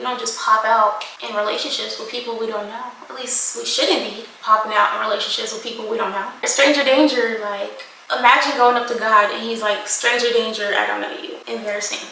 We don't just pop out in relationships with people we don't know. At least we shouldn't be popping out in relationships with people we don't know. Stranger danger, like, imagine going up to God and he's like, stranger danger, I don't know you. Embarrassing.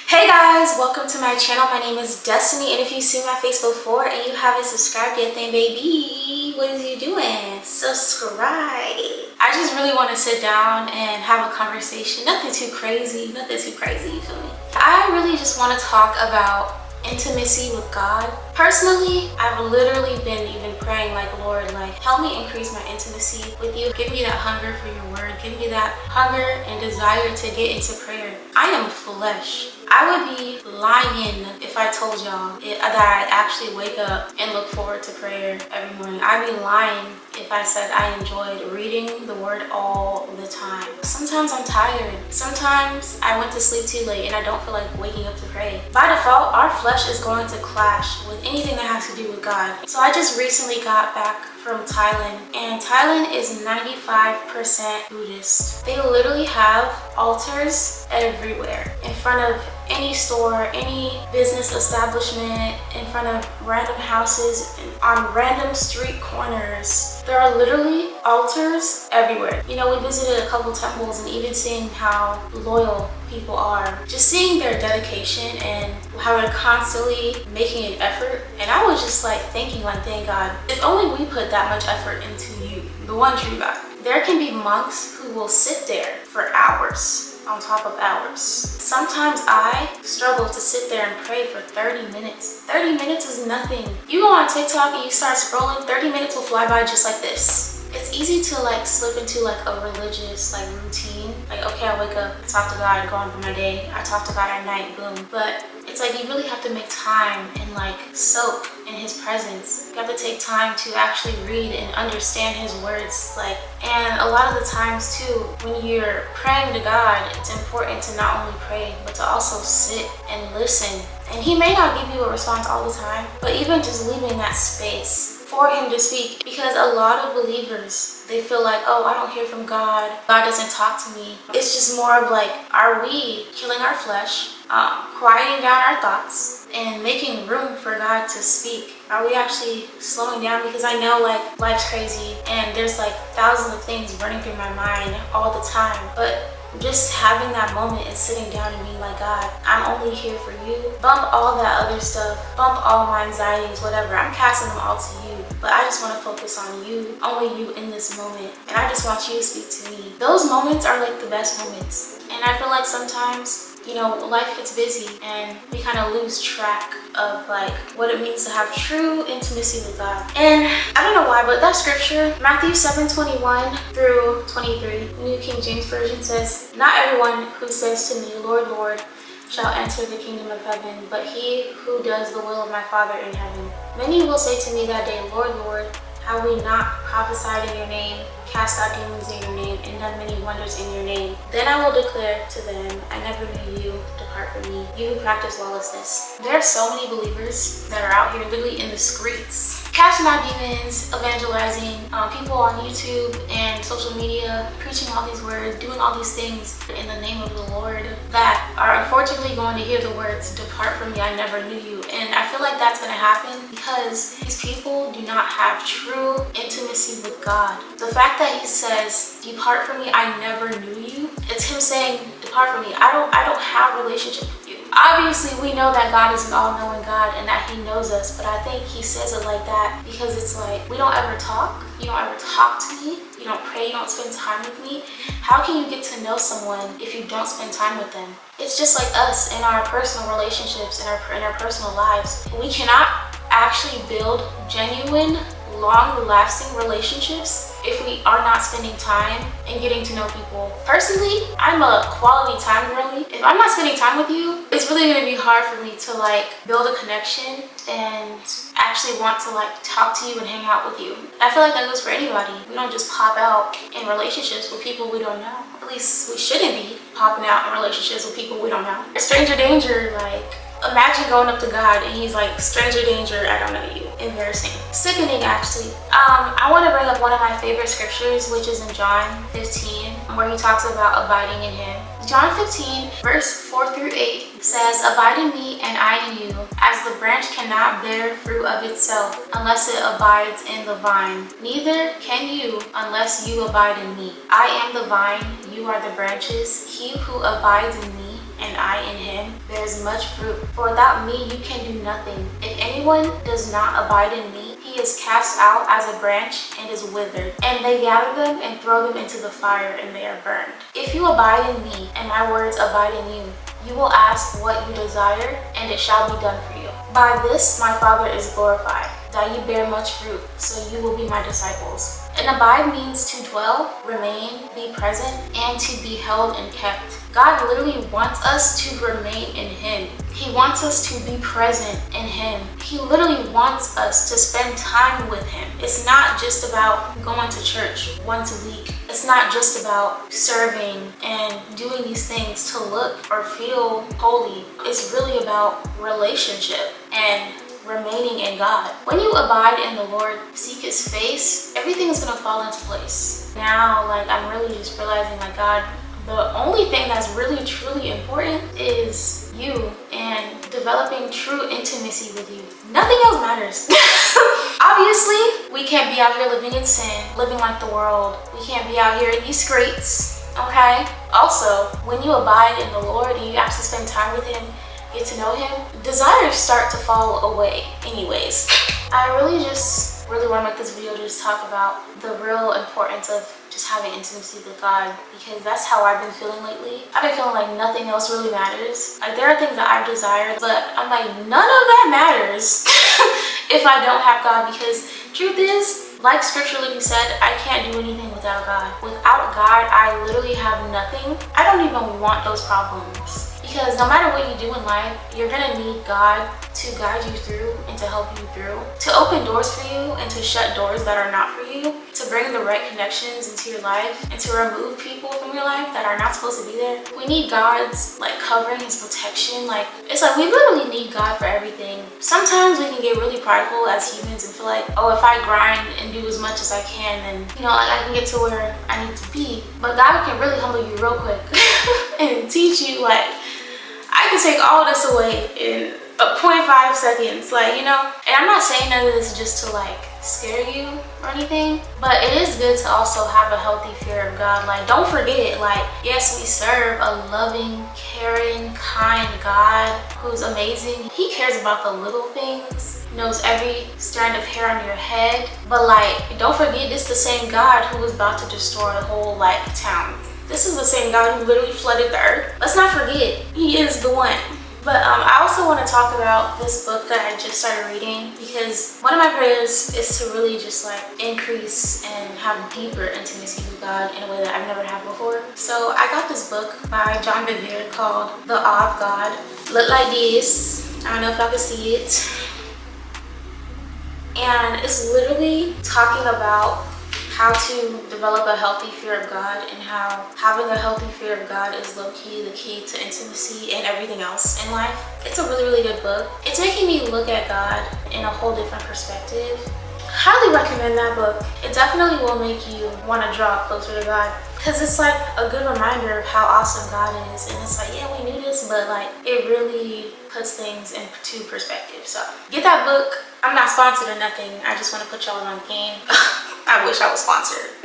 Hey guys, welcome to my channel. My name is Destiny, and if you've seen my face before and you haven't subscribed yet, then baby, what is you doing? Subscribe. I just really want to sit down and have a conversation. Nothing too crazy, you feel me? I really just want to talk about intimacy with God. Personally, I've literally been even praying like, Lord, like, help me increase my intimacy with you. Give me that hunger for your word. Give me that hunger and desire to get into prayer. I am flesh. I would be lying if I told y'all that I actually wake up and look forward to prayer every morning. I'd be lying if I said I enjoyed reading the word all the time. Sometimes I'm tired. Sometimes I went to sleep too late and I don't feel like waking up to pray. By default, our flesh is going to clash with anything that has to do with God. So I just recently got back from Thailand, and Thailand is 95% Buddhist. They literally have altars everywhere in front of any store, any business establishment, in front of random houses, on random street corners. There are literally altars everywhere. You know, we visited a couple temples, and even seeing how loyal people are, just seeing their dedication and how they're constantly making an effort. And I was just like thinking, like, dang God, if only we put that much effort into you, the one true God. There can be monks who will sit there for hours on top of hours. Sometimes I struggle to sit there and pray for 30 minutes. 30 minutes is nothing. You go on TikTok and you start scrolling, 30 minutes will fly by just like this. It's easy to like slip into like a religious like routine. Like, okay, I wake up, I talk to God, go on for my day. I talk to God at night, boom. But it's like you really have to make time and like soak in his presence. You have to take time to actually read and understand his words. Like, and a lot of the times too, when you're praying to God, it's important to not only pray, but to also sit and listen. And he may not give you a response all the time, but even just leaving that space for him to speak, because a lot of believers, they feel like, oh, I don't hear from God, God doesn't talk to me. It's just more of like, are we killing our flesh, quieting down our thoughts, and making room for God to speak? Are we actually slowing down? Because I know like life's crazy and there's like thousands of things running through my mind all the time, but just having that moment and sitting down and being like, God, I'm only here for you. Bump all that other stuff, bump all my anxieties, whatever. I'm casting them all to you, but I just want to focus on you, only you in this moment. And I just want you to speak to me. Those moments are like the best moments. And I feel like sometimes, you know, life gets busy and we kind of lose track of like what it means to have true intimacy with God. And I don't know why, but that scripture, Matthew 7:21 through 23, New King James Version says, "Not everyone who says to me, Lord, Lord, shall enter the kingdom of heaven, but he who does the will of my Father in heaven. Many will say to me that day, Lord, Lord, have we not prophesied in your name, cast out demons in your name, and done many wonders in your name? Then I will declare to them, I never knew you. Depart from me, you who practice lawlessness." There are so many believers that are out here literally in the streets, casting out demons, evangelizing, people on YouTube and social media, preaching all these words, doing all these things in the name of the Lord, that are unfortunately going to hear the words, "Depart from me, I never knew you." And I feel like that's going to happen because these people do not have true intimacy with God. The fact that he says, "Depart from me, I never knew you," it's him saying, "Depart from me, I don't have a relationship with you." Obviously, we know that God is an all-knowing God and that he knows us, but I think he says it like that because it's like, we don't ever talk. You don't ever talk to me. You don't pray. You don't spend time with me. How can you get to know someone if you don't spend time with them? It's just like us in our personal relationships, in our personal lives. We cannot actually build genuine, long-lasting relationships if we are not spending time and getting to know people. Personally, I'm a quality time girly. If I'm not spending time with you, it's really going to be hard for me to like build a connection and actually want to like talk to you and hang out with you. I feel like that goes for anybody. We don't just pop out in relationships with people we don't know. At least we shouldn't be popping out in relationships with people we don't know. Stranger danger, like, imagine going up to God and he's like, stranger danger, I don't know you. Embarrassing. Sickening, actually. I want to bring up favorite scriptures, which is in John 15, where he talks about abiding in him. John 15, verse 4 through 8 says, "Abide in me and I in you, as the branch cannot bear fruit of itself unless it abides in the vine. Neither can you unless you abide in me. I am the vine, you are the branches. He who abides in me and I in him bears much fruit. For without me you can do nothing. If anyone does not abide in me, he is cast out as a branch and is withered, and they gather them and throw them into the fire, and they are burned. If you abide in me and my words abide in you, you will ask what you desire, and it shall be done for you. By this my Father is glorified, that you bear much fruit, so you will be my disciples." And abide means to dwell, remain, be present, and to be held and kept. God literally wants us to remain in him. He wants us to be present in him. He literally wants us to spend time with him. It's not just about going to church once a week. It's not just about serving and doing these things to look or feel holy. It's really about relationship and remaining in God. When you abide in the Lord, seek his face, everything is gonna fall into place. Now, like, I'm really just realizing, like, God, the only thing that's really truly important is you and developing true intimacy with you. Nothing else matters. Obviously, we can't be out here living in sin, living like the world. We can't be out here in these streets, okay? Also, when you abide in the Lord and you actually spend time with him, get to know him, desires start to fall away anyways. I really want to make this video just talk about the real importance of just having intimacy with God, because that's how I've been feeling lately. I've been feeling like nothing else really matters. Like, there are things that I've desired, but I'm like, none of that matters if I don't have God, because truth is, like scripture literally said, I can't do anything without God. Without God, I literally have nothing. I don't even want those problems. Because no matter what you do in life, you're gonna need God to guide you through and to help you through, to open doors for you and to shut doors that are not for you, to bring the right connections into your life and to remove people from your life that are not supposed to be there. We need God's like covering, his protection. Like, it's like we literally need God for everything. Sometimes we can get really prideful as humans and feel like, oh, if I grind and do as much as I can, then, you know, like I can get to where I need to be. But God can really humble you real quick and teach you, like, I can take all this away in 0.5 seconds, like, you know. And I'm not saying none of this just to like scare you or anything, but it is good to also have a healthy fear of God. Like, don't forget, like, yes, we serve a loving, caring, kind God who's amazing. He cares about the little things, knows every strand of hair on your head, but like, don't forget, this is the same God who was about to destroy a whole like town. This is the same God who literally flooded the earth. Let's not forget, he is the one. But I also want to talk about this book that I just started reading, because one of my prayers is to really just like increase and have deeper intimacy with God in a way that I've never had before. So I got this book by John Bevere called The Awe of God. Look like this. I don't know if y'all can see it. And it's literally talking about how to develop a healthy fear of God, and how having a healthy fear of God is low-key the key to intimacy and everything else in life. It's a really, really good book. It's making me look at God in a whole different perspective. Highly recommend that book. It definitely will make you want to draw closer to God, because it's like a good reminder of how awesome God is. And it's like, yeah, we knew this, but like it really puts things into perspective. So get that book. I'm not sponsored or nothing. I just want to put y'all on game. I wish I was sponsored.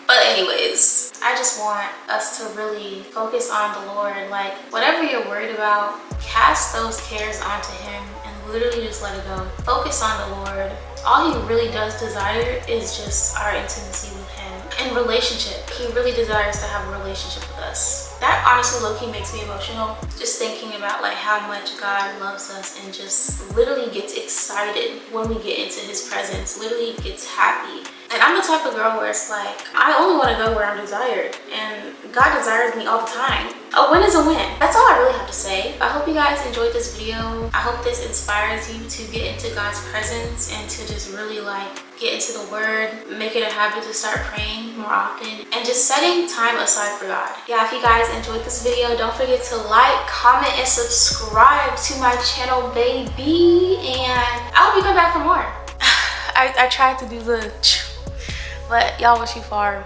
But anyways, I just want us to really focus on the Lord. Like, whatever you're worried about, cast those cares onto him and literally just let it go. Focus on the Lord. All he really does desire is just our intimacy with him and relationship. He really desires to have a relationship with us. That honestly low-key makes me emotional, just thinking about like how much God loves us and just literally gets excited when we get into his presence, literally gets happy. And I'm the type of girl where it's like, I only want to go where I'm desired, and God desires me all the time. A win is a win. That's all I really have to say. I hope you guys enjoyed this video. I hope this inspires you to get into God's presence and to just really like get into the word, make it a habit to start praying more often, and just setting time aside for God. Yeah, if you guys enjoyed this video, don't forget to like, comment, and subscribe to my channel, baby. And I hope you come back for more. I tried to do the But y'all, what you for?